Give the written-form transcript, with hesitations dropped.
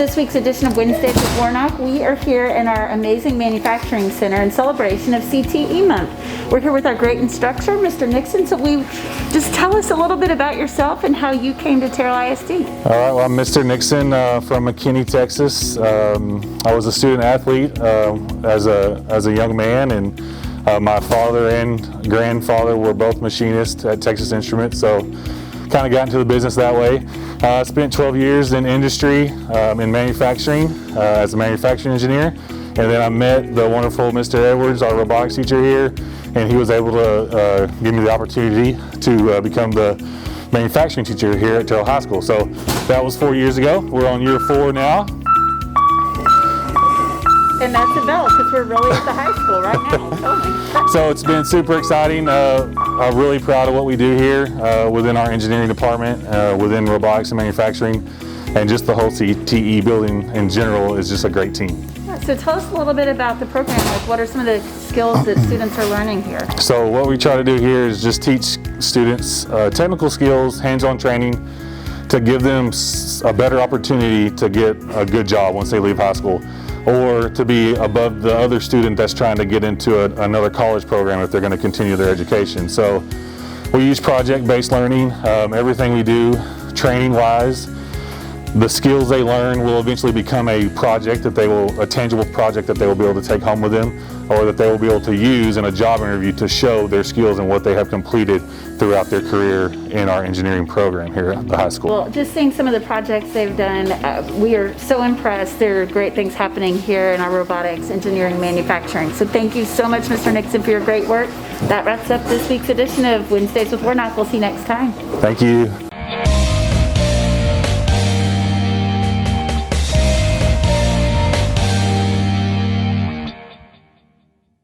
this week's edition of Wednesdays with Warnock. We are here in our amazing manufacturing center in celebration of CTE month. We're here with our great instructor, Mr. Nixon. So just tell us a little bit about yourself and how you came to Terrell ISD. All right, well, I'm Mr. Nixon from McKinney, Texas. I was a student athlete as a young man, and my father and grandfather were both machinists at Texas Instruments, so kind of got into the business that way. I spent 12 years in industry in manufacturing as a manufacturing engineer, and then I met the wonderful Mr. Edwards, our robotics teacher here, and he was able to give me the opportunity to become the manufacturing teacher here at Terrell High School. So that was 4 years ago. We're on year 4 now. And that's a bell, because we're really at the high school right now. So it's been super exciting. I'm really proud of what we do here within our engineering department, within robotics and manufacturing, and just the whole CTE building in general is just a great team. So tell us a little bit about the program. Like, what are some of the skills that students are learning here? So what we try to do here is just teach students technical skills, hands-on training, to give them a better opportunity to get a good job once they leave high school, or to be above the other student that's trying to get into another college program if they're going to continue their education. So we use project-based learning. Everything we do training-wise, the skills they learn will eventually become a tangible project that they will be able to take home with them, or that they will be able to use in a job interview to show their skills and what they have completed throughout their career in our engineering program here at the high school. Well, just seeing some of the projects they've done, we are so impressed. There are great things happening here in our robotics, engineering, manufacturing. So thank you so much, Mr. Nixon, for your great work. That wraps up this week's edition of Wednesdays with Warnock. We'll see you next time. Thank you.